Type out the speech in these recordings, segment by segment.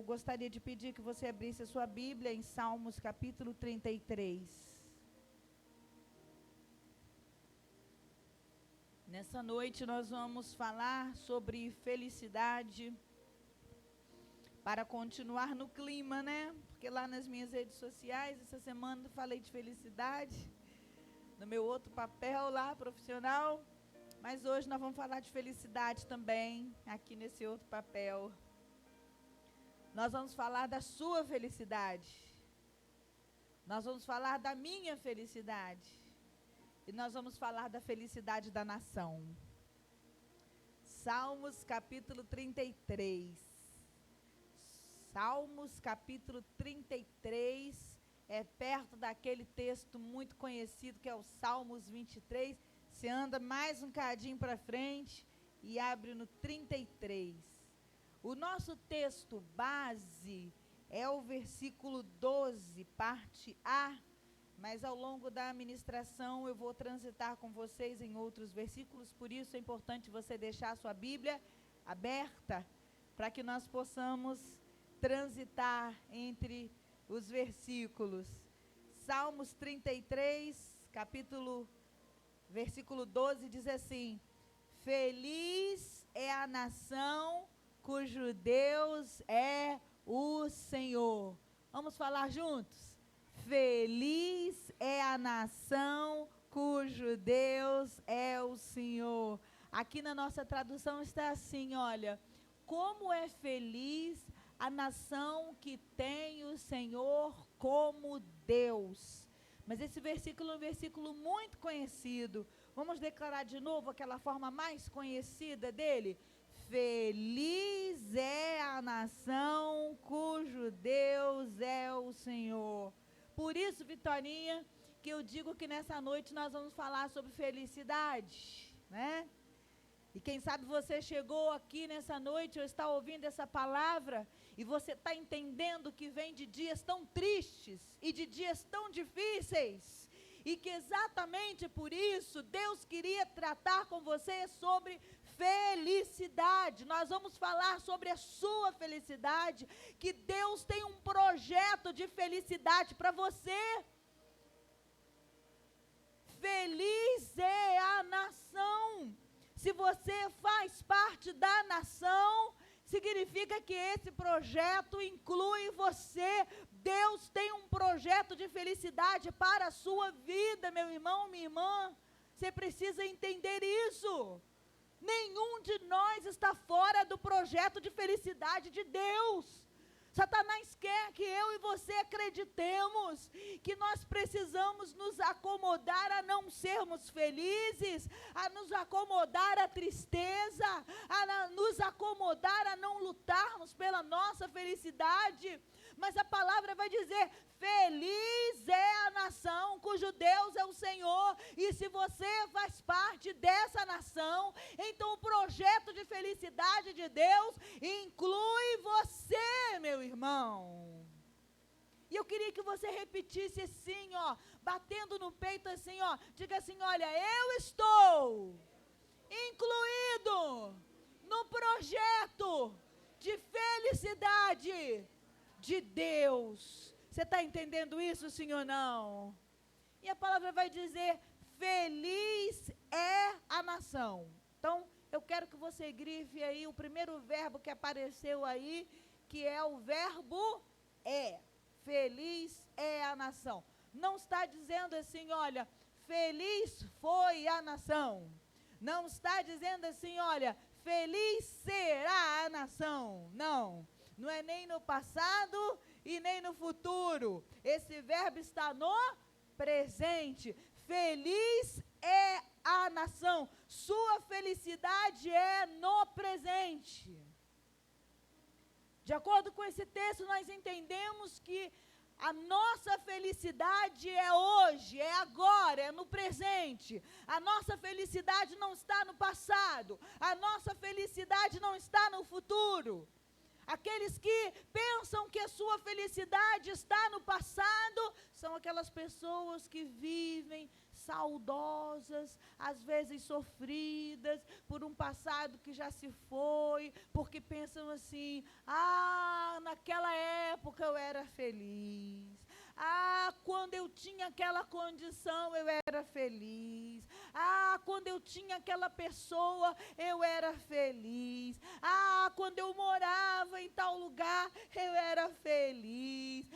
gostaria de pedir que você abrisse a sua Bíblia em Salmos capítulo 33. Nessa noite nós vamos falar sobre felicidade, para continuar no clima, né? Porque lá nas minhas redes sociais, essa semana eu falei de felicidade, no meu outro papel lá, profissional, mas hoje nós vamos falar de felicidade também, aqui nesse outro papel. Nós vamos falar da sua felicidade, nós vamos falar da minha felicidade, e nós vamos falar da felicidade da nação. Salmos capítulo 33. Salmos capítulo 33 é perto daquele texto muito conhecido que é o Salmos 23. Você anda mais um cadinho para frente e abre no 33. O nosso texto base é o versículo 12, parte A, mas ao longo da ministração eu vou transitar com vocês em outros versículos, por isso é importante você deixar a sua Bíblia aberta, para que nós possamos transitar entre os versículos. Salmos 33, versículo 12 diz assim: Feliz é a nação cujo Deus é o Senhor. Vamos falar juntos? Feliz é a nação cujo Deus é o Senhor. Aqui na nossa tradução está assim, olha: como é feliz a nação que tem o Senhor como Deus. Mas esse versículo é um versículo muito conhecido. Vamos declarar de novo aquela forma mais conhecida dele? Feliz é a nação cujo Deus é o Senhor. Por isso, Vitorinha, que eu digo que nessa noite nós vamos falar sobre felicidade, né? E quem sabe você chegou aqui nessa noite ou está ouvindo essa palavra e você está entendendo que vem de dias tão tristes e de dias tão difíceis, e que exatamente por isso Deus queria tratar com você sobre felicidade. Nós vamos falar sobre a sua felicidade, que Deus tem um projeto de felicidade para você. Feliz é a nação. Se você faz parte da nação, significa que esse projeto inclui você. Deus tem um projeto de felicidade para a sua vida, meu irmão, minha irmã. Você precisa entender isso. Nenhum de nós está fora do projeto de felicidade de Deus. Satanás quer que eu e você acreditemos que nós precisamos nos acomodar a não sermos felizes, a nos acomodar à tristeza, a nos acomodar a não lutarmos pela nossa felicidade. Mas a palavra vai dizer: feliz é a nação cujo Deus é o Senhor. E se você faz parte dessa nação, então o projeto de felicidade de Deus inclui você, meu irmão. E eu queria que você repetisse assim, ó, batendo no peito assim, ó, diga assim: olha, eu estou incluído no projeto de felicidade de Deus. Você está entendendo isso, sim ou não? E a palavra vai dizer: feliz é a nação. Então, eu quero que você grife aí o primeiro verbo que apareceu aí, que é o verbo é. Feliz é a nação. Não está dizendo assim, olha, feliz foi a nação. Não está dizendo assim, olha, feliz será a nação. Não. Não é nem no passado e nem no futuro. Esse verbo está no presente. Feliz é a nação. Sua felicidade é no presente. De acordo com esse texto, nós entendemos que a nossa felicidade é hoje, é agora, é no presente. A nossa felicidade não está no passado. A nossa felicidade não está no futuro. Aqueles que pensam que a sua felicidade está no passado são aquelas pessoas que vivem saudosas, às vezes sofridas por um passado que já se foi, porque pensam assim: naquela época eu era feliz. Quando eu tinha aquela condição, eu era feliz. Quando eu tinha aquela pessoa, eu era feliz. Quando eu morava em tal lugar, eu era feliz.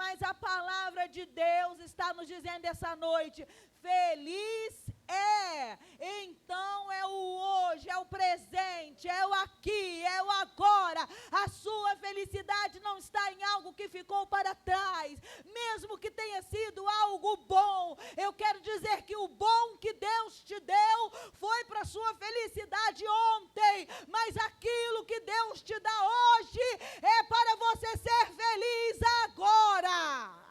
Mas a palavra de Deus está nos dizendo essa noite: feliz é. Então é o hoje, é o presente, é o aqui, é o agora. A sua felicidade não está em algo que ficou para trás, mesmo que tenha sido algo bom. Eu quero dizer que o bom que Deus te deu foi para a sua felicidade ontem, mas aquilo que Deus te dá hoje é para você ser feliz agora.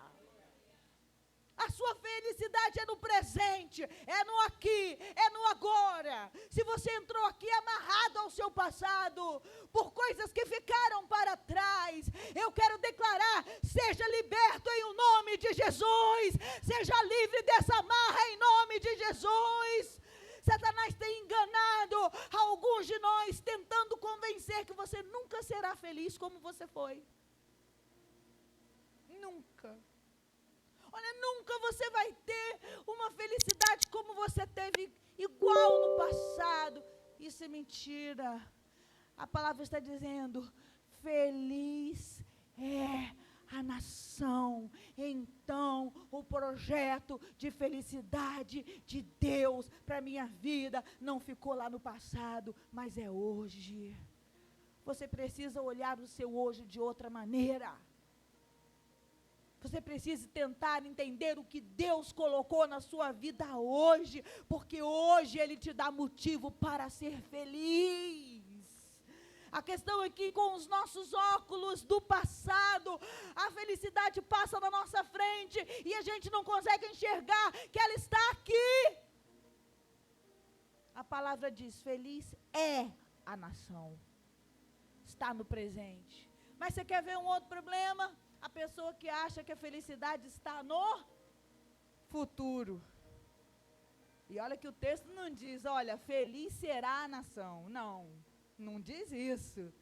A sua felicidade é no presente, é no aqui, é no agora. Se você entrou aqui amarrado ao seu passado, por coisas que ficaram para trás, eu quero declarar: seja liberto em o nome de Jesus, seja livre dessa amarra em nome de Jesus. Satanás tem enganado alguns de nós, tentando convencer que você nunca será feliz como você foi. Nunca. Olha, nunca você vai ter uma felicidade como você teve, igual no passado. Isso é mentira. A palavra está dizendo: feliz é a nação. Então, o projeto de felicidade de Deus para a minha vida não ficou lá no passado, mas é hoje. Você precisa olhar o seu hoje de outra maneira. Você precisa tentar entender o que Deus colocou na sua vida hoje, porque hoje Ele te dá motivo para ser feliz. A questão é que com os nossos óculos do passado, a felicidade passa na nossa frente e a gente não consegue enxergar que ela está aqui. A palavra diz: feliz é a nação. Está no presente. Mas você quer ver um outro problema? A pessoa que acha que a felicidade está no futuro. E olha que o texto não diz: olha, feliz será a nação. Não diz isso.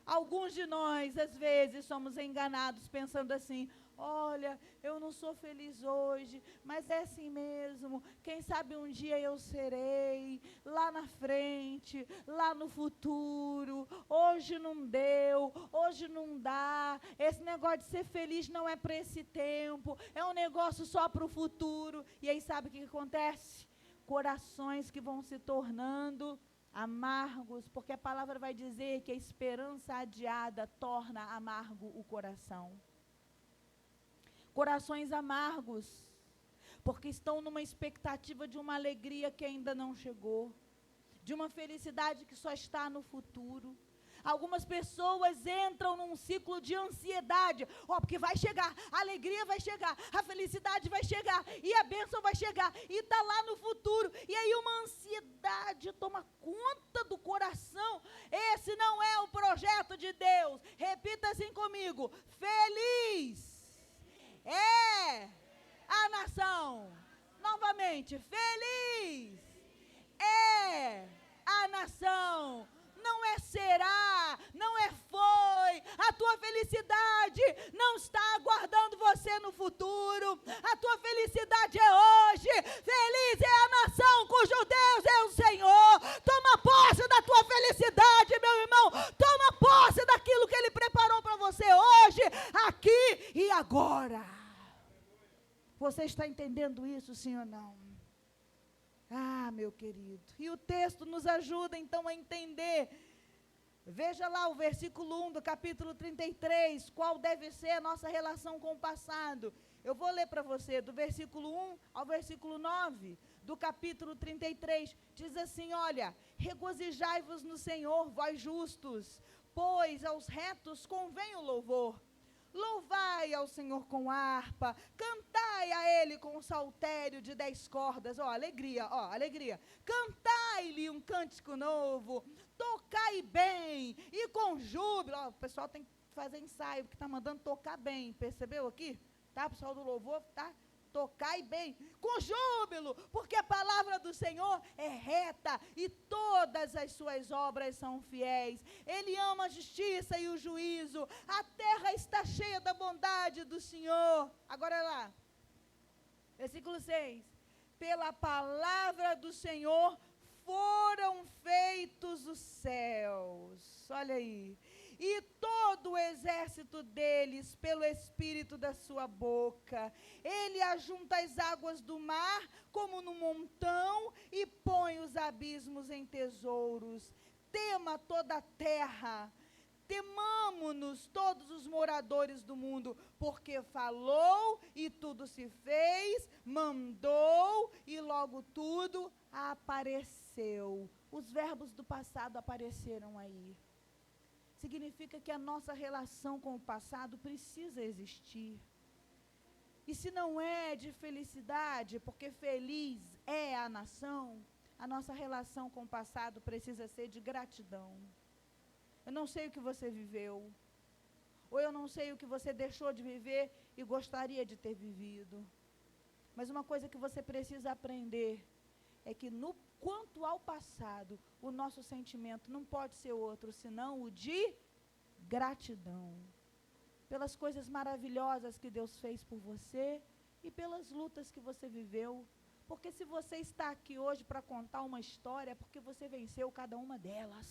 Alguns de nós, às vezes, somos enganados pensando assim: olha, eu não sou feliz hoje, mas é assim mesmo. Quem sabe um dia eu serei, lá na frente, lá no futuro. Hoje não deu, hoje não dá. Esse negócio de ser feliz não é para esse tempo, é um negócio só para o futuro. E aí sabe o que acontece? Corações que vão se tornando amargos, porque a palavra vai dizer que a esperança adiada torna amargo o coração. Corações amargos, porque estão numa expectativa de uma alegria que ainda não chegou, de uma felicidade que só está no futuro. Algumas pessoas entram num ciclo de ansiedade, porque vai chegar, a alegria vai chegar, a felicidade vai chegar, e a bênção vai chegar, e está lá no futuro, e aí uma ansiedade toma conta do coração. Esse não é o projeto de Deus. Repita assim comigo: feliz é a nação. Novamente: feliz é a nação. Não é será, não é foi. A tua felicidade não está aguardando você no futuro. A tua felicidade é hoje. Feliz é a nação cujo Deus é o Senhor. Toma posse da tua felicidade, meu irmão. Toma posse daquilo que Ele preparou para você hoje, aqui e agora. Você está entendendo isso, sim ou não? Meu querido, e o texto nos ajuda então a entender. Veja lá o versículo 1 do capítulo 33, qual deve ser a nossa relação com o passado. Eu vou ler para você, do versículo 1 ao versículo 9, do capítulo 33, diz assim: olha, regozijai-vos no Senhor, vós justos, pois aos retos convém o louvor. Louvai ao Senhor com harpa, cantai a Ele com saltério de 10 cordas, alegria, alegria. Cantai-lhe um cântico novo, tocai bem e com júbilo. O pessoal tem que fazer ensaio, porque está mandando tocar bem, percebeu aqui? Tá, pessoal do louvor, tá? tocai bem, com júbilo, porque a palavra do Senhor é reta e todas as suas obras são fiéis. Ele ama a justiça e o juízo. A terra está cheia da bondade do Senhor. Agora lá, versículo 6. Pela palavra do Senhor foram feitos os céus. Olha aí. E todo o exército deles pelo espírito da sua boca. Ele ajunta as águas do mar como num montão e põe os abismos em tesouros. Tema toda a terra. Temamo-nos todos os moradores do mundo, porque falou e tudo se fez, mandou e logo tudo apareceu. Os verbos do passado apareceram aí. Significa que a nossa relação com o passado precisa existir. E se não é de felicidade, porque feliz é a nação, a nossa relação com o passado precisa ser de gratidão. Eu não sei o que você viveu, ou eu não sei o que você deixou de viver e gostaria de ter vivido. Mas uma coisa que você precisa aprender é que quanto ao passado, o nosso sentimento não pode ser outro, senão o de gratidão. Pelas coisas maravilhosas que Deus fez por você e pelas lutas que você viveu. Porque se você está aqui hoje para contar uma história, é porque você venceu cada uma delas.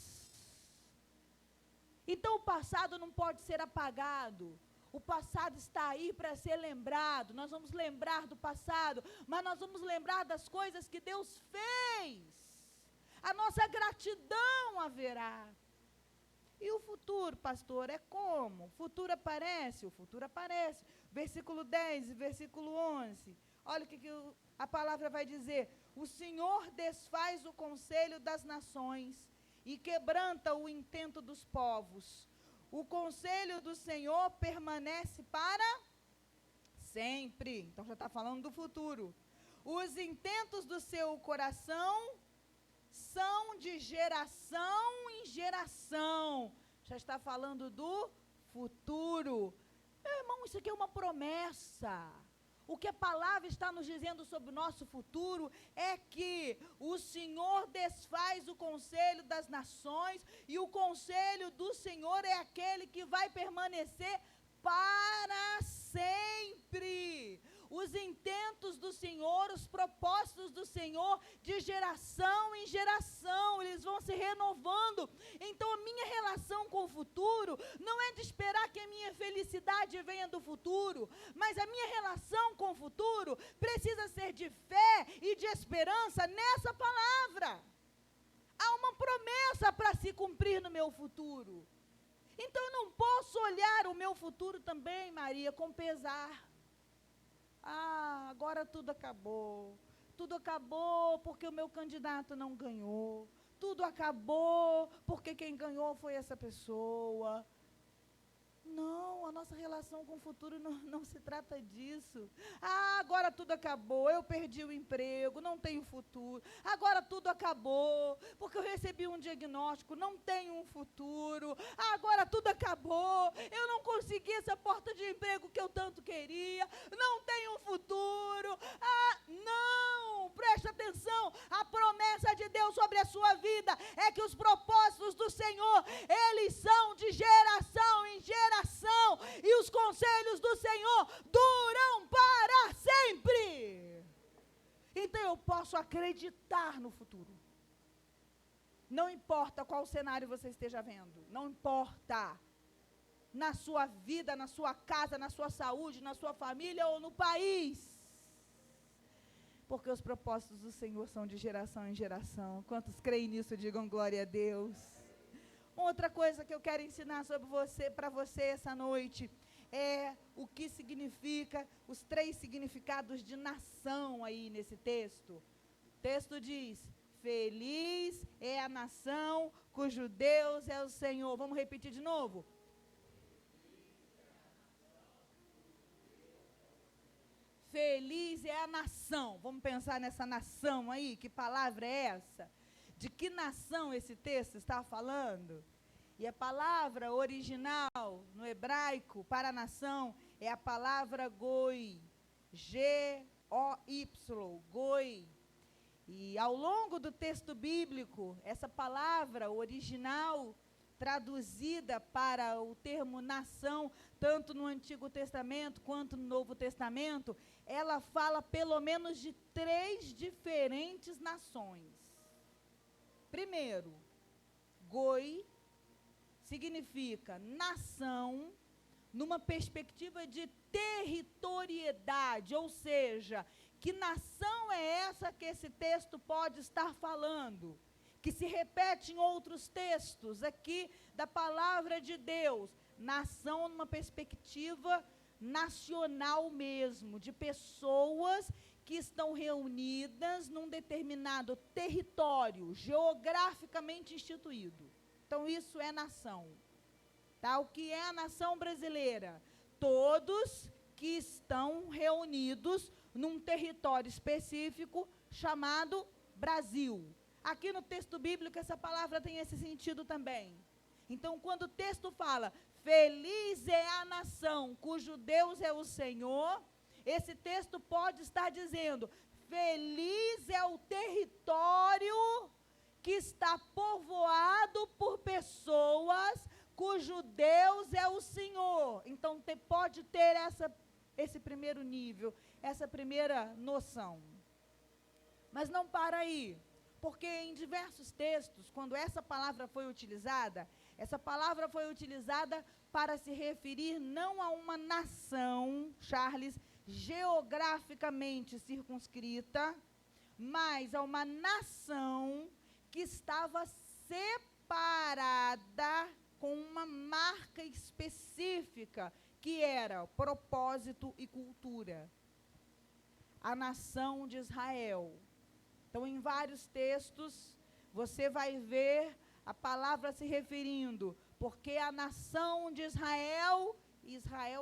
Então o passado não pode ser apagado. O passado está aí para ser lembrado. Nós vamos lembrar do passado, mas nós vamos lembrar das coisas que Deus fez. A nossa gratidão haverá. E o futuro, pastor, é como? O futuro aparece? O futuro aparece. Versículo 10 e versículo 11. Olha o que a palavra vai dizer. O Senhor desfaz o conselho das nações e quebranta o intento dos povos. O conselho do Senhor permanece para sempre. Então já está falando do futuro. Os intentos do seu coração são de geração em geração. Já está falando do futuro. Meu irmão, isso aqui é uma promessa. O que a palavra está nos dizendo sobre o nosso futuro é que o Senhor desfaz o conselho das nações e o conselho do Senhor é aquele que vai permanecer para sempre. Os intentos do Senhor, os propósitos do Senhor, de geração em geração, eles vão se renovando. Então a minha relação com o futuro não é de esperar que a minha felicidade venha do futuro, mas a minha relação com o futuro precisa ser de fé e de esperança nessa palavra. Há uma promessa para se cumprir no meu futuro. Então eu não posso olhar o meu futuro também, Maria, com pesar. Agora tudo acabou. Tudo acabou porque o meu candidato não ganhou. Tudo acabou porque quem ganhou foi essa pessoa. Não, a nossa relação com o futuro não se trata disso. Agora tudo acabou, eu perdi o emprego, não tenho futuro. Agora tudo acabou, porque eu recebi um diagnóstico, não tenho um futuro. Agora tudo acabou, eu não consegui essa porta de emprego que eu tanto queria, não tenho um futuro. Não, preste atenção, a promessa de Deus sobre a sua vida é que os propósitos do Senhor, eles são de geração em geração. E os conselhos do Senhor duram para sempre. Então eu posso acreditar no futuro. Não importa qual cenário você esteja vendo, não importa. Na sua vida, na sua casa, na sua saúde, na sua família ou no país. Porque os propósitos do Senhor são de geração em geração. Quantos creem nisso, digam glória a Deus. Outra coisa que eu quero ensinar sobre para você essa noite é o que significa, os 3 significados de nação aí nesse texto. O texto diz, feliz é a nação cujo Deus é o Senhor. Vamos repetir de novo? Feliz é a nação. Vamos pensar nessa nação aí, que palavra é essa? De que nação esse texto está falando? E a palavra original no hebraico para nação é a palavra goi. G-O-Y, Goi. E ao longo do texto bíblico, essa palavra original, traduzida para o termo nação, tanto no Antigo Testamento quanto no Novo Testamento, ela fala pelo menos de 3 diferentes nações. Primeiro, Goi significa nação, numa perspectiva de territoriedade, ou seja, que nação é essa que esse texto pode estar falando? Que se repete em outros textos aqui da palavra de Deus. Nação numa perspectiva nacional mesmo, de pessoas que estão reunidas num determinado território geograficamente instituído. Então isso é nação. Tá? O que é a nação brasileira? Todos que estão reunidos num território específico chamado Brasil. Aqui no texto bíblico essa palavra tem esse sentido também. Então, quando o texto fala, feliz é a nação cujo Deus é o Senhor, esse texto pode estar dizendo, feliz é o território que está povoado por pessoas cujo Deus é o Senhor. Então, pode ter esse primeiro nível, essa primeira noção. Mas não para aí, porque em diversos textos, quando essa palavra foi utilizada para se referir não a uma nação, Charles, geograficamente circunscrita, mas a uma nação que estava separada com uma marca específica, que era propósito e cultura. A nação de Israel. Então, em vários textos, você vai ver a palavra se referindo, porque a nação de Israel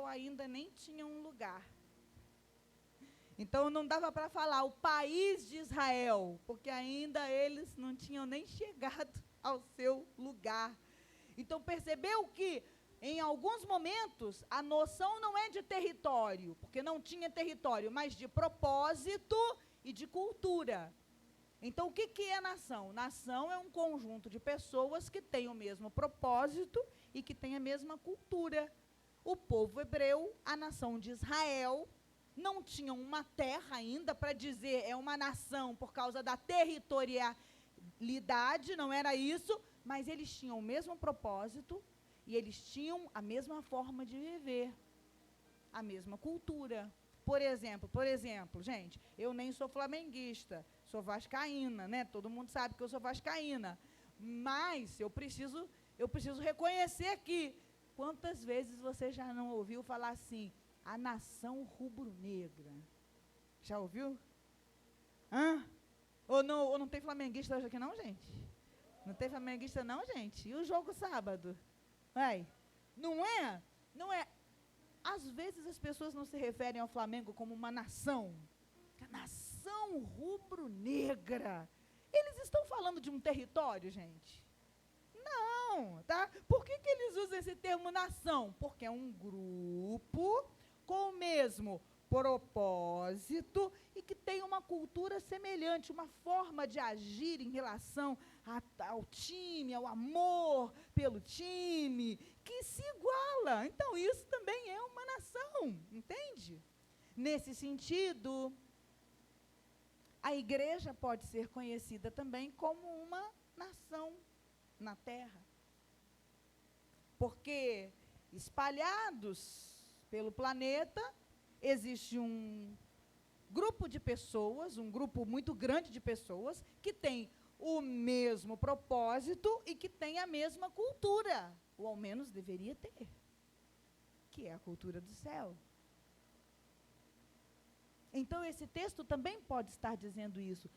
ainda nem tinha um lugar. Então, não dava para falar o país de Israel, porque ainda eles não tinham nem chegado ao seu lugar. Então, percebeu que, em alguns momentos, a noção não é de território, porque não tinha território, mas de propósito e de cultura. Então, o que é nação? Nação é um conjunto de pessoas que têm o mesmo propósito e que têm a mesma cultura. O povo hebreu, a nação de Israel, não tinham uma terra ainda para dizer é uma nação por causa da territorialidade, não era isso, mas eles tinham o mesmo propósito e eles tinham a mesma forma de viver, a mesma cultura. Por exemplo, gente, eu nem sou flamenguista, sou vascaína, né? Todo mundo sabe que eu sou vascaína, mas eu preciso reconhecer aqui, quantas vezes você já não ouviu falar assim, a nação rubro-negra? Já ouviu? Ou não tem flamenguista hoje aqui não, gente? Não tem flamenguista não, gente? E o jogo sábado? Não é? Às vezes as pessoas não se referem ao Flamengo como uma nação. A nação rubro-negra. Eles estão falando de um território, gente? Não, tá? Por que eles usam esse termo nação? Porque é um grupo com o mesmo propósito e que tem uma cultura semelhante, uma forma de agir em relação ao time, ao amor pelo time, que se iguala. Então, isso também é uma nação, entende? Nesse sentido, a igreja pode ser conhecida também como uma nação na terra. Porque espalhados pelo planeta, existe um grupo de pessoas, um grupo muito grande de pessoas, que tem o mesmo propósito e que tem a mesma cultura, ou ao menos deveria ter, que é a cultura do céu. Então, esse texto também pode estar dizendo isso.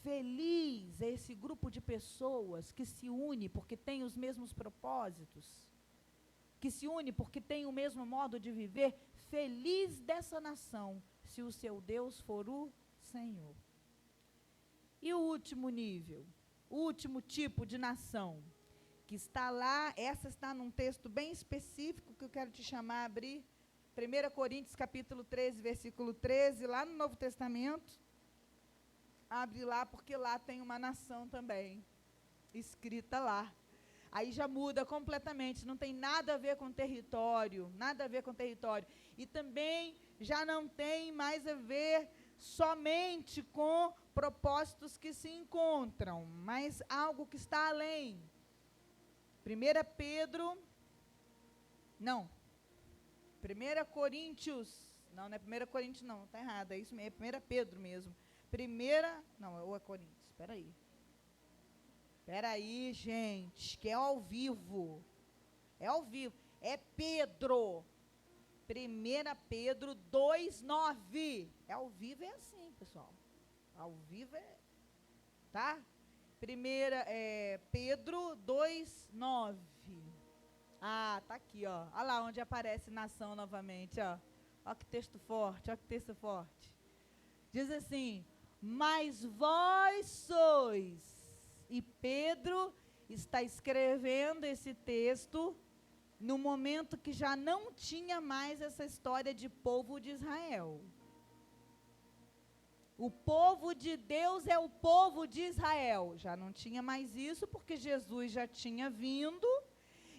Feliz é esse grupo de pessoas que se une porque tem os mesmos propósitos, que se une porque tem o mesmo modo de viver. Feliz dessa nação, se o seu Deus for o Senhor. E o último nível, o último tipo de nação, que está lá, essa está num texto bem específico que eu quero te chamar a abrir, 1 Coríntios capítulo 13, versículo 13, lá no Novo Testamento. Abre lá, porque lá tem uma nação também, escrita lá. Aí já muda completamente, não tem nada a ver com território, nada a ver com território. E também já não tem mais a ver somente com propósitos que se encontram, mas algo que está além. 1 Coríntios, não é 1 Coríntios não, está errado, é isso mesmo, é 1 Pedro mesmo. Ou é Coríntios, espera aí, gente, que é ao vivo, é Pedro, 1 Pedro 2:9, é ao vivo, é assim, pessoal, ao vivo é, tá? Pedro 2:9, tá aqui, ó, olha lá onde aparece nação novamente, ó que texto forte, diz assim, mas vós sois, e Pedro está escrevendo esse texto no momento que já não tinha mais essa história de povo de Israel. O povo de Deus é o povo de Israel. Já não tinha mais isso, porque Jesus já tinha vindo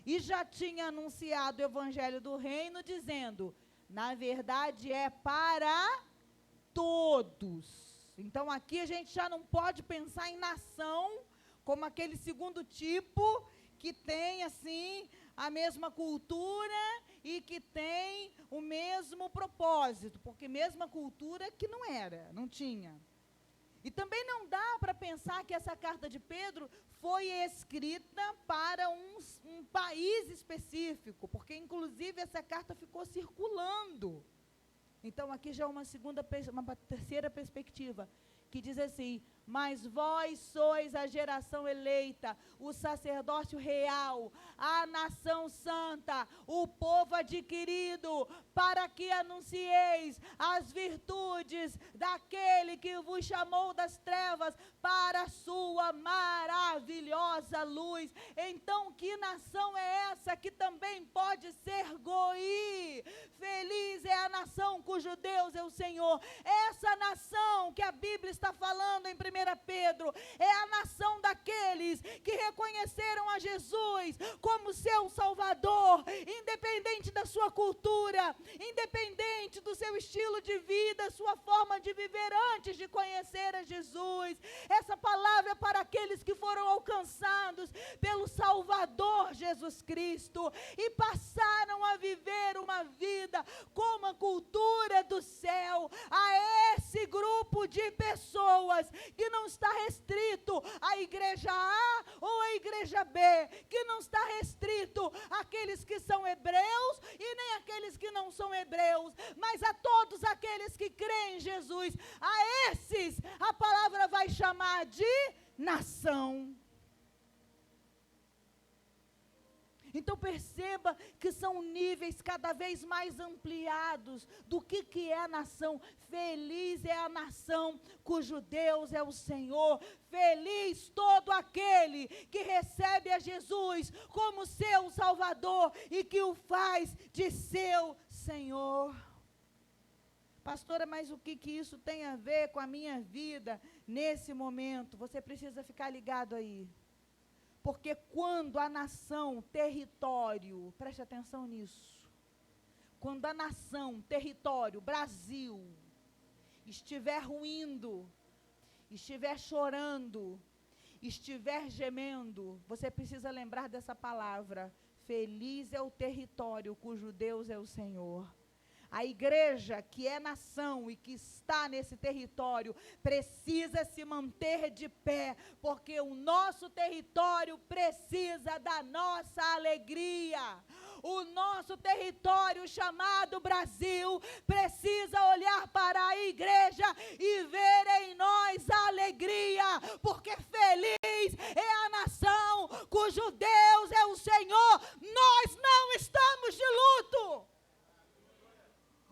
e já tinha anunciado o evangelho do reino, dizendo, na verdade é para todos. Então aqui a gente já não pode pensar em nação como aquele segundo tipo que tem assim a mesma cultura e que tem o mesmo propósito, porque mesma cultura que não tinha. E também não dá para pensar que essa carta de Pedro foi escrita para um país específico, porque inclusive essa carta ficou circulando. Então aqui já uma terceira perspectiva, que diz assim, mas vós sois a geração eleita, o sacerdócio real, a nação santa, o povo adquirido, para que anuncieis as virtudes daquele que vos chamou das trevas para a sua maravilhosa luz. Então, que nação é essa que também pode ser Goi? Feliz é a nação cujo Deus é o Senhor. Essa nação que a Bíblia está falando em 1 Pedro é a nação daqueles que reconheceram a Jesus como seu Salvador, independente da sua cultura, independente do seu estilo de vida, sua forma de viver antes de conhecer a Jesus. Essa palavra é para aqueles que foram alcançados pelo Salvador Jesus Cristo e passaram a viver uma vida como a cultura do céu. A esse grupo de pessoas que não está restrito à igreja A ou à igreja B, que não está restrito àqueles que são hebreus e nem àqueles que não são hebreus, mas a todos aqueles que creem em Jesus. A esses a palavra vai chamar de nação. Então perceba que são níveis cada vez mais ampliados do que é a nação. Feliz é a nação cujo Deus é o Senhor. Feliz todo aquele que recebe a Jesus como seu Salvador e que o faz de seu Senhor. Pastora, mas o que isso tem a ver com a minha vida nesse momento? Você precisa ficar ligado aí. Porque quando a nação, território, preste atenção nisso, quando a nação, território, Brasil, estiver ruindo, estiver chorando, estiver gemendo, você precisa lembrar dessa palavra, feliz é o território cujo Deus é o Senhor. A igreja que é nação e que está nesse território precisa se manter de pé, porque o nosso território precisa da nossa alegria. O nosso território chamado Brasil precisa olhar para a igreja e ver em nós a alegria, porque feliz é a nação cujo Deus é o Senhor. Nós não estamos de luto.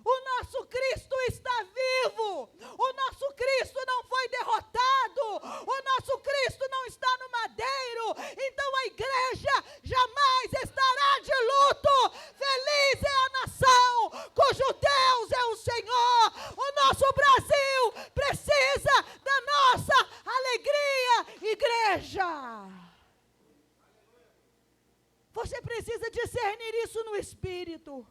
O nosso Cristo está vivo, o nosso Cristo não foi derrotado, o nosso Cristo não está no madeiro, então a igreja jamais estará de luto. Feliz é a nação cujo isso no espírito.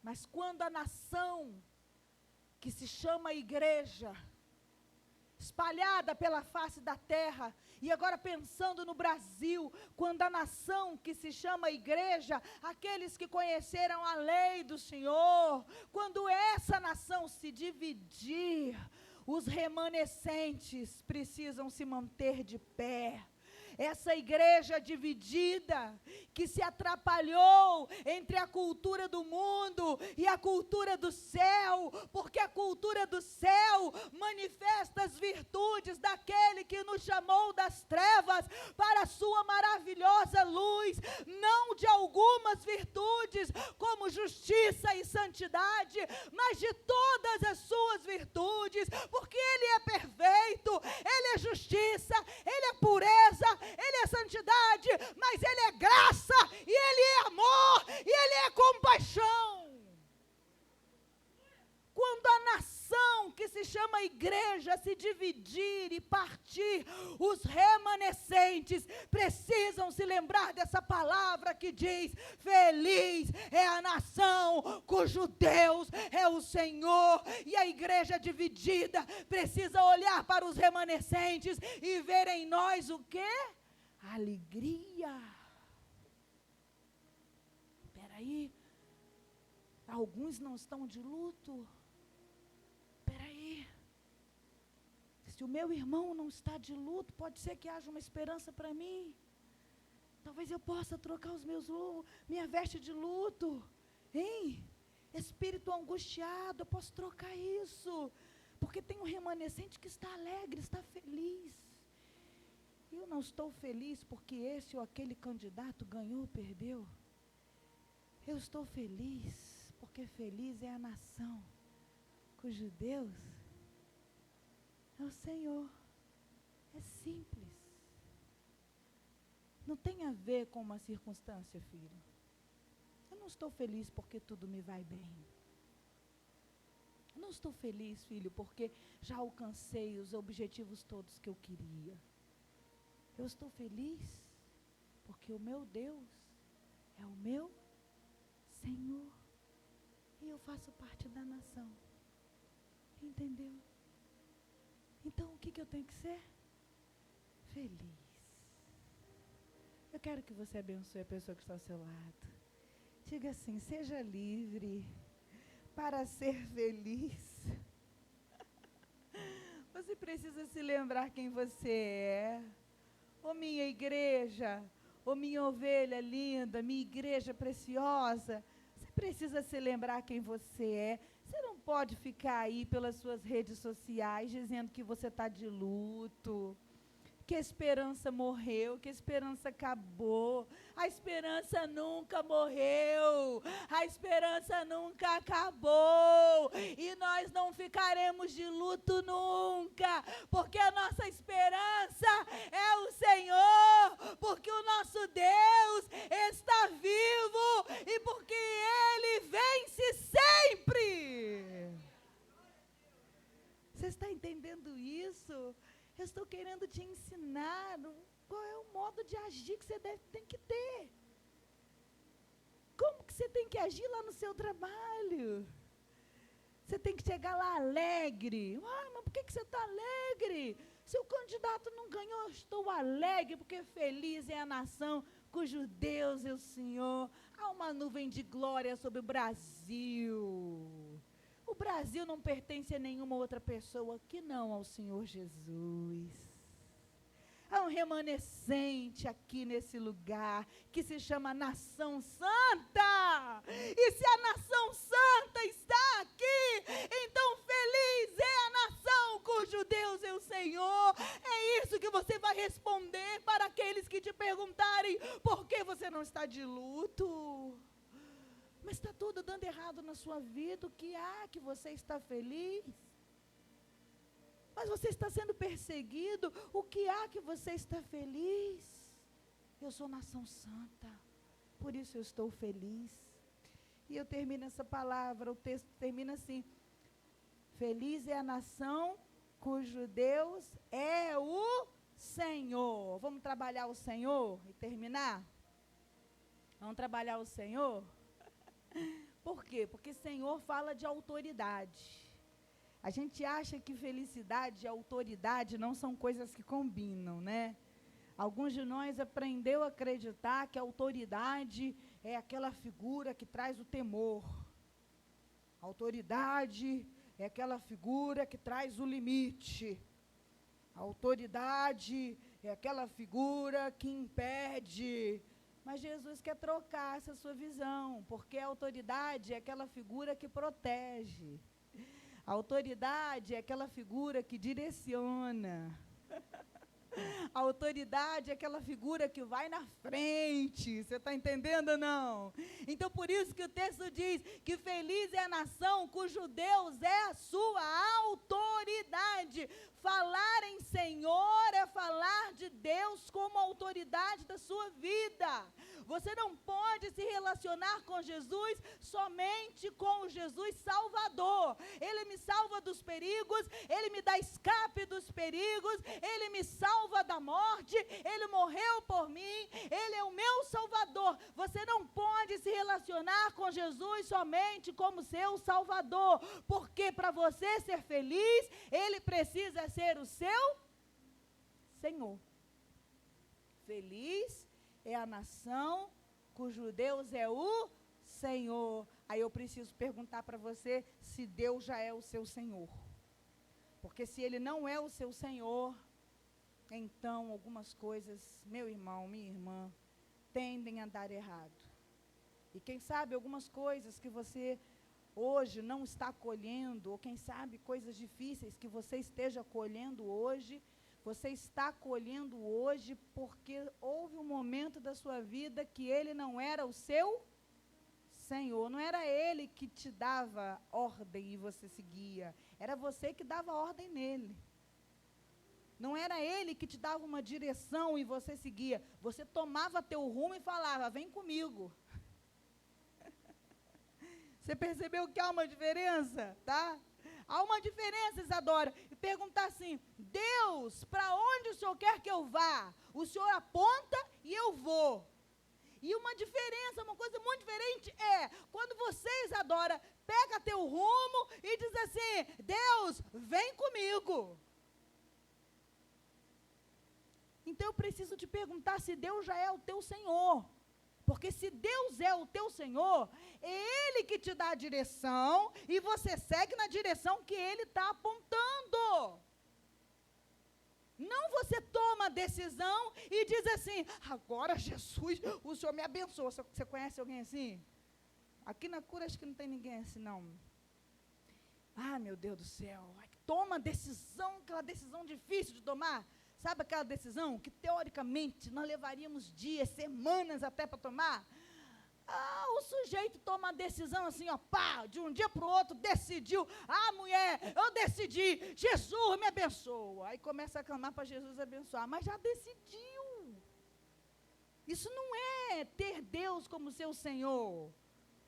Mas quando a nação que se chama igreja, espalhada pela face da terra, e agora pensando no Brasil, quando a nação que se chama igreja, aqueles que conheceram a lei do Senhor, quando essa nação se dividir, os remanescentes precisam se manter de pé. Essa igreja dividida, que se atrapalhou entre a cultura do mundo e a cultura do céu, porque a cultura do céu manifesta as virtudes daquele que nos chamou das trevas para a sua maravilhosa luz, não de algumas virtudes, como justiça e santidade, mas de todas as suas virtudes, porque Ele é perfeito, Ele é justiça, Ele é pureza, Ele é santidade, mas Ele é graça, e Ele é amor, e Ele é compaixão. Quando a nação que se chama igreja se dividir e partir, os remanescentes precisam se lembrar dessa palavra que diz: feliz é a nação cujo Deus é o Senhor. E a igreja dividida precisa olhar para os remanescentes e ver em nós o quê? Alegria. Espera aí, alguns não estão de luto. Espera aí, se o meu irmão não está de luto, pode ser que haja uma esperança para mim. Talvez eu possa trocar minha veste de luto, hein? Espírito angustiado, eu posso trocar isso, porque tem um remanescente que está alegre, está feliz. Eu não estou feliz porque esse ou aquele candidato ganhou ou perdeu. Eu estou feliz porque feliz é a nação cujo Deus é o Senhor. É simples. Não tem a ver com uma circunstância, filho. Eu não estou feliz porque tudo me vai bem. Eu não estou feliz, filho, porque já alcancei os objetivos todos que eu queria. Eu estou feliz porque o meu Deus é o meu Senhor. E eu faço parte da nação. Entendeu? Então, o que eu tenho que ser? Feliz. Eu quero que você abençoe a pessoa que está ao seu lado. Diga assim: seja livre para ser feliz. Você precisa se lembrar quem você é. Ô minha igreja, ô minha ovelha linda, minha igreja preciosa, você precisa se lembrar quem você é. Você não pode ficar aí pelas suas redes sociais dizendo que você está de luto, que a esperança morreu, que a esperança acabou. A esperança nunca morreu, a esperança nunca acabou, e nós não ficaremos de luto nunca, porque a nossa esperança é o Senhor, porque o nosso Deus está vivo e porque Ele vence sempre. Você está entendendo isso? Eu estou querendo te ensinar qual é o modo de agir que você tem que ter. Como que você tem que agir lá no seu trabalho? Você tem que chegar lá alegre. Mas por que você está alegre? Se o candidato não ganhou, eu estou alegre, porque feliz é a nação cujo Deus é o Senhor. Há uma nuvem de glória sobre o Brasil. O Brasil não pertence a nenhuma outra pessoa que não ao Senhor Jesus. Há um remanescente aqui nesse lugar que se chama Nação Santa. E se a Nação Santa está aqui, então feliz é a nação cujo Deus é o Senhor. É isso que você vai responder para aqueles que te perguntarem por que você não está de luto. Mas está tudo dando errado na sua vida, o que há que você está feliz? Mas você está sendo perseguido, o que há que você está feliz? Eu sou nação santa, por isso eu estou feliz. E eu termino essa palavra, o texto termina assim: feliz é a nação cujo Deus é o Senhor. Vamos trabalhar o Senhor e terminar? Vamos trabalhar o Senhor? Por quê? Porque Senhor fala de autoridade. A gente acha que felicidade e autoridade não são coisas que combinam, né? Alguns de nós aprendeu a acreditar que a autoridade é aquela figura que traz o temor. A autoridade é aquela figura que traz o limite. A autoridade é aquela figura que impede. Mas Jesus quer trocar essa sua visão, porque a autoridade é aquela figura que protege. A autoridade é aquela figura que direciona. A autoridade é aquela figura que vai na frente. Você está entendendo ou não? Então, por isso que o texto diz que feliz é a nação cujo Deus é a sua autoridade. Falar em Senhor é falar de Deus como autoridade da sua vida. Você não pode se relacionar com Jesus somente com o Jesus Salvador. Ele me salva dos perigos, Ele me dá escape dos perigos, Ele me salva da morte, Ele morreu por mim, Ele é o meu Salvador. Você não pode se relacionar com Jesus somente como seu Salvador, porque para você ser feliz, Ele precisa ser o seu Senhor. Feliz é a nação cujo Deus é o Senhor. Aí eu preciso perguntar para você se Deus já é o seu Senhor. Porque se Ele não é o seu Senhor, então algumas coisas, meu irmão, minha irmã, tendem a dar errado. E quem sabe algumas coisas que você hoje não está colhendo, ou quem sabe coisas difíceis que você esteja colhendo hoje, você está colhendo hoje porque houve um momento da sua vida que Ele não era o seu Senhor. Não era Ele que te dava ordem e você seguia. Era você que dava ordem nele. Não era Ele que te dava uma direção e você seguia. Você tomava teu rumo e falava, vem comigo. Você percebeu que há uma diferença, tá? Há uma diferença, Isadora. E perguntar assim, Deus, para onde o Senhor quer que eu vá? O Senhor aponta e eu vou. E uma diferença, uma coisa muito diferente é, quando você, Isadora, pega teu rumo e diz assim, Deus, vem comigo. Então eu preciso te perguntar se Deus já é o teu Senhor. Porque se Deus é o teu Senhor, é Ele que te dá a direção e você segue na direção que Ele está apontando. Não você toma a decisão e diz assim, agora Jesus, o Senhor me abençoa. Você conhece alguém assim? Aqui na cura acho que não tem ninguém assim, não. Ah, meu Deus do céu, toma a decisão, aquela decisão difícil de tomar. Sabe aquela decisão que, teoricamente, nós levaríamos dias, semanas até para tomar? O sujeito toma a decisão assim, ó, pá, de um dia para o outro, decidiu. Mulher, eu decidi, Jesus me abençoa. Aí começa a clamar para Jesus abençoar, mas já decidiu. Isso não é ter Deus como seu Senhor.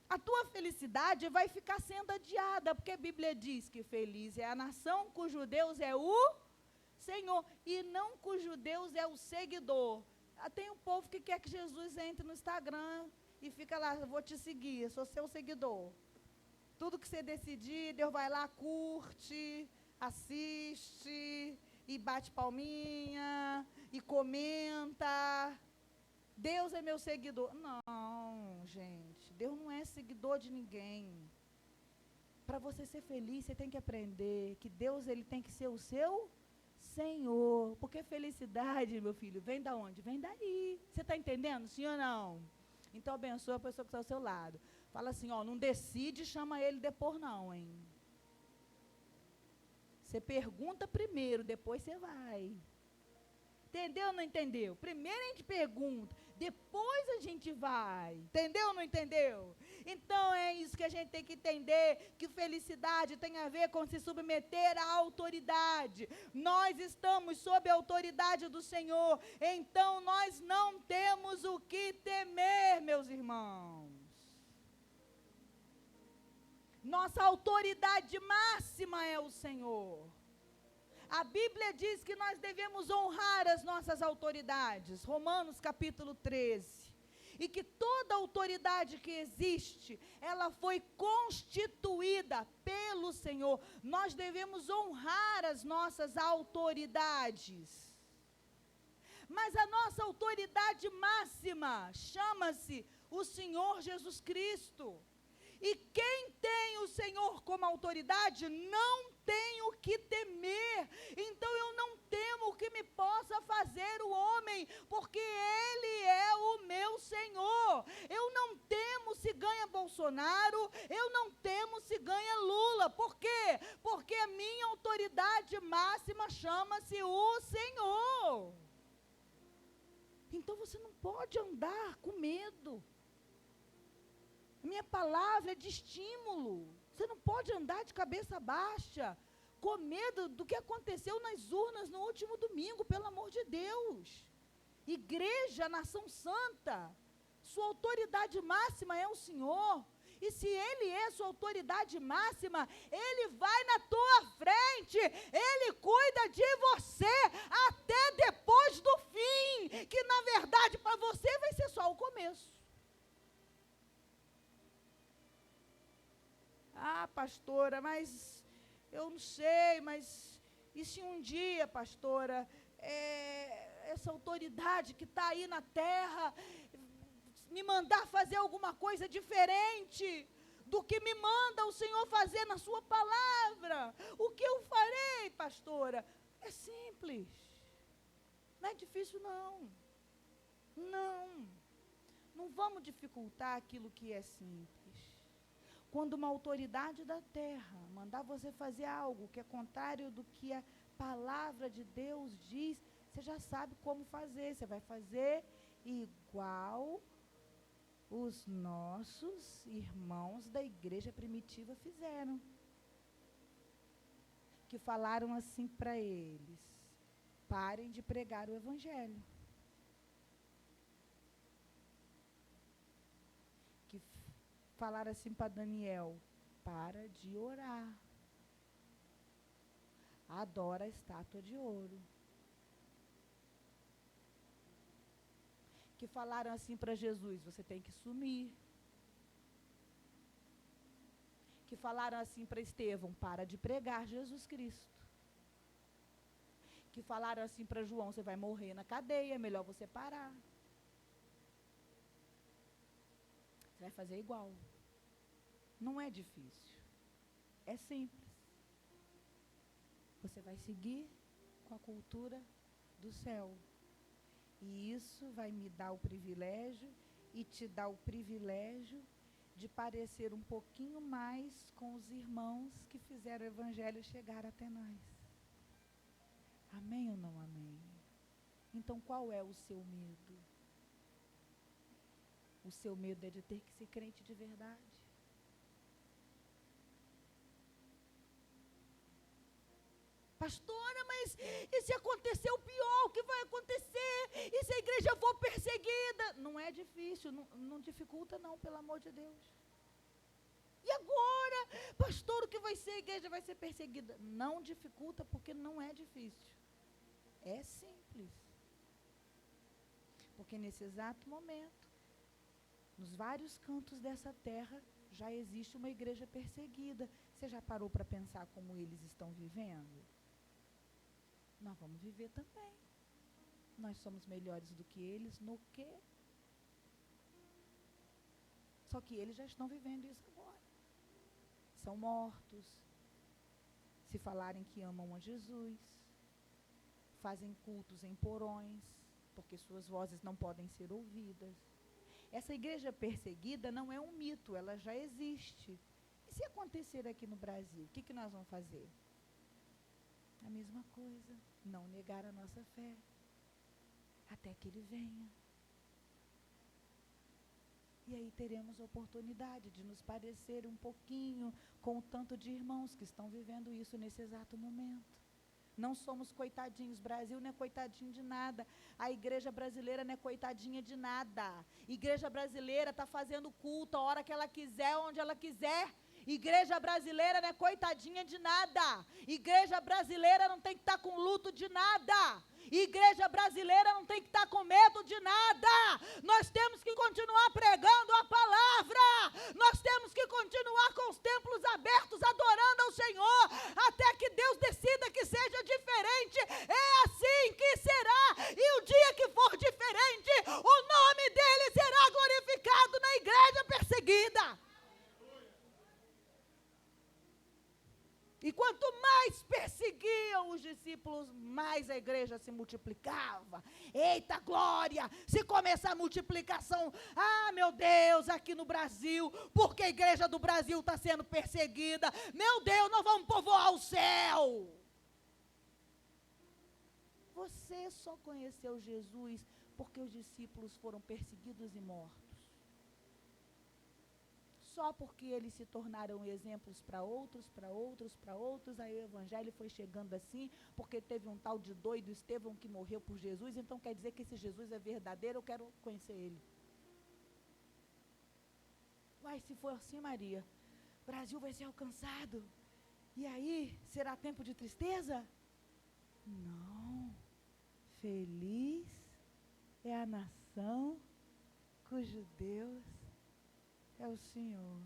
A tua felicidade vai ficar sendo adiada, porque a Bíblia diz que feliz é a nação cujo Deus é o Senhor, e não cujo Deus é o seguidor. Tem um povo que quer que Jesus entre no Instagram e fica lá, eu vou te seguir, sou seu seguidor. Tudo que você decidir, Deus vai lá, curte, assiste, e bate palminha, e comenta. Deus é meu seguidor. Não, gente, Deus não é seguidor de ninguém. Para você ser feliz, você tem que aprender que Deus, Ele tem que ser o seu Senhor, porque felicidade, meu filho, vem da onde? Vem daí. Você está entendendo, sim ou não? Então abençoa a pessoa que está ao seu lado. Fala assim, ó, não decide, chama ele depois não, hein? Você pergunta primeiro, depois você vai. Entendeu ou não entendeu? Primeiro a gente pergunta, depois a gente vai. Entendeu ou não entendeu? Então é isso que a gente tem que entender, que felicidade tem a ver com se submeter à autoridade. Nós estamos sob a autoridade do Senhor, então nós não temos o que temer, meus irmãos. Nossa autoridade máxima é o Senhor. A Bíblia diz que nós devemos honrar as nossas autoridades, Romanos capítulo 13. E que toda autoridade que existe, ela foi constituída pelo Senhor. Nós devemos honrar as nossas autoridades. Mas a nossa autoridade máxima chama-se o Senhor Jesus Cristo. E quem tem o Senhor como autoridade não tem o que temer. Então eu não temo o que me possa fazer o homem, porque Ele é o meu Senhor. Eu não temo se ganha Bolsonaro, eu não temo se ganha Lula. Por quê? Porque a minha autoridade máxima chama-se o Senhor. Então você não pode andar com medo. Minha palavra é de estímulo. Você não pode andar de cabeça baixa, com medo do que aconteceu nas urnas no último domingo, pelo amor de Deus. Igreja, nação santa, sua autoridade máxima é o Senhor. E se Ele é sua autoridade máxima, Ele vai na tua frente, Ele cuida de você até depois do fim, que na verdade para você vai ser só o começo. Ah, pastora, mas eu não sei, mas e se um dia, pastora, essa autoridade que está aí na terra me mandar fazer alguma coisa diferente do que me manda o Senhor fazer na sua palavra? O que eu farei, pastora? É simples. Não é difícil, não. Não vamos dificultar aquilo que é simples. Quando uma autoridade da terra mandar você fazer algo que é contrário do que a palavra de Deus diz, você já sabe como fazer. Você vai fazer igual os nossos irmãos da igreja primitiva fizeram. Que falaram assim para eles: parem de pregar o evangelho. Que falaram assim para Daniel: para de orar. Adora a estátua de ouro. Que falaram assim para Jesus: você tem que sumir. Que falaram assim para Estevão: para de pregar Jesus Cristo. Que falaram assim para João: você vai morrer na cadeia, é melhor você parar. Você vai fazer igual. Não é difícil. É simples. Você vai seguir com a cultura do céu. E isso vai me dar o privilégio e te dar o privilégio de parecer um pouquinho mais com os irmãos que fizeram o evangelho chegar até nós. Amém ou não amém? Então qual é o seu medo? O seu medo é de ter que ser crente de verdade? Pastora, mas e se acontecer o pior, o que vai acontecer? E se a igreja for perseguida? Não é difícil, não dificulta não, pelo amor de Deus. E agora, pastor, o que vai ser? A igreja vai ser perseguida? Não dificulta, porque não é difícil. É simples. Porque nesse exato momento, nos vários cantos dessa terra, já existe uma igreja perseguida. Você já parou para pensar como eles estão vivendo? Nós vamos viver também. Nós somos melhores do que eles no quê? Só que eles já estão vivendo isso agora. São mortos. Se falarem que amam a Jesus. Fazem cultos em porões, porque suas vozes não podem ser ouvidas. Essa igreja perseguida não é um mito, ela já existe. E se acontecer aqui no Brasil, o que nós vamos fazer? A mesma coisa, não negar a nossa fé, até que Ele venha. E aí teremos a oportunidade de nos parecer um pouquinho com o tanto de irmãos que estão vivendo isso nesse exato momento. Não somos coitadinhos, Brasil não é coitadinho de nada, a igreja brasileira não é coitadinha de nada. Igreja brasileira está fazendo culto a hora que ela quiser, onde ela quiser, Igreja brasileira não é coitadinha de nada. Igreja brasileira não tem que estar com luto de nada. Igreja brasileira não tem que estar com medo de nada. Nós temos que continuar pregando a palavra. Nós temos que continuar com os templos abertos, adorando ao Senhor, até que Deus decida que seja diferente. É assim que será. E o dia que for diferente, o nome dele será glorificado na igreja perseguida. E quanto mais perseguiam os discípulos, mais a igreja se multiplicava. Eita glória! Se começar a multiplicação, meu Deus, aqui no Brasil, porque a igreja do Brasil está sendo perseguida. Meu Deus, nós vamos povoar o céu. Você só conheceu Jesus porque os discípulos foram perseguidos e mortos. Só porque eles se tornaram exemplos para outros, aí o evangelho foi chegando assim, porque teve um tal de doido Estevão que morreu por Jesus, então quer dizer que esse Jesus é verdadeiro, eu quero conhecer ele. Mas se for assim, Maria, o Brasil vai ser alcançado, e aí, será tempo de tristeza? Não, feliz é a nação cujo Deus é o Senhor.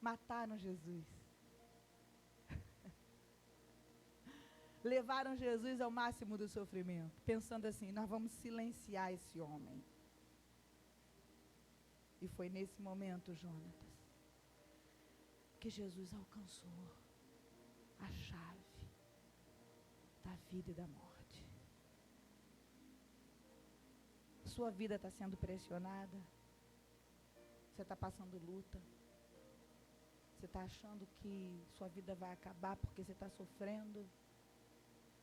Mataram Jesus. Levaram Jesus ao máximo do sofrimento, pensando assim, nós vamos silenciar esse homem. E foi nesse momento, Jonatas, que Jesus alcançou a chave da vida e da morte. Sua vida está sendo pressionada. Você está passando luta. Você está achando que sua vida vai acabar porque você está sofrendo.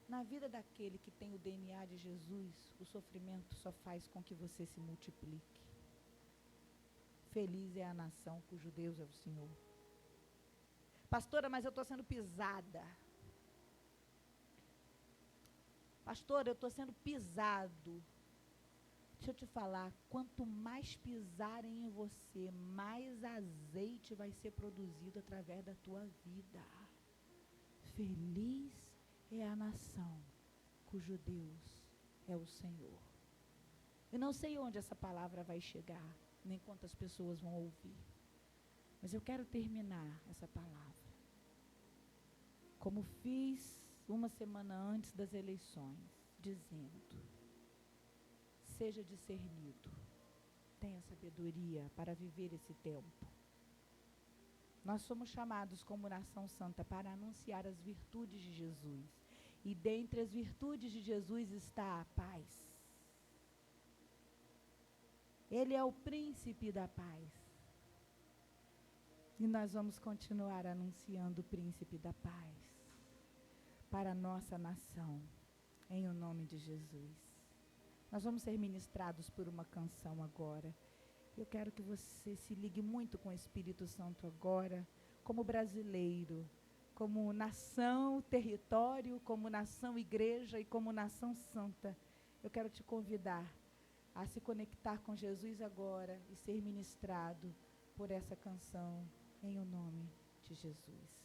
Na vida daquele que tem o DNA de Jesus, o sofrimento só faz com que você se multiplique. Feliz é a nação cujo Deus é o Senhor. Pastora, mas eu estou sendo pisada. Pastora, eu estou sendo pisado. Deixa eu te falar, quanto mais pisarem em você, mais azeite vai ser produzido através da tua vida. Feliz é a nação cujo Deus é o Senhor. Eu não sei onde essa palavra vai chegar, nem quantas pessoas vão ouvir, mas eu quero terminar essa palavra, como fiz uma semana antes das eleições, dizendo: seja discernido, tenha sabedoria para viver esse tempo. Nós somos chamados como nação santa para anunciar as virtudes de Jesus. E dentre as virtudes de Jesus está a paz. Ele é o príncipe da paz. E nós vamos continuar anunciando o príncipe da paz para a nossa nação, em o nome de Jesus. Nós vamos ser ministrados por uma canção agora. Eu quero que você se ligue muito com o Espírito Santo agora, como brasileiro, como nação, território, como nação igreja e como nação santa. Eu quero te convidar a se conectar com Jesus agora e ser ministrado por essa canção, em o nome de Jesus.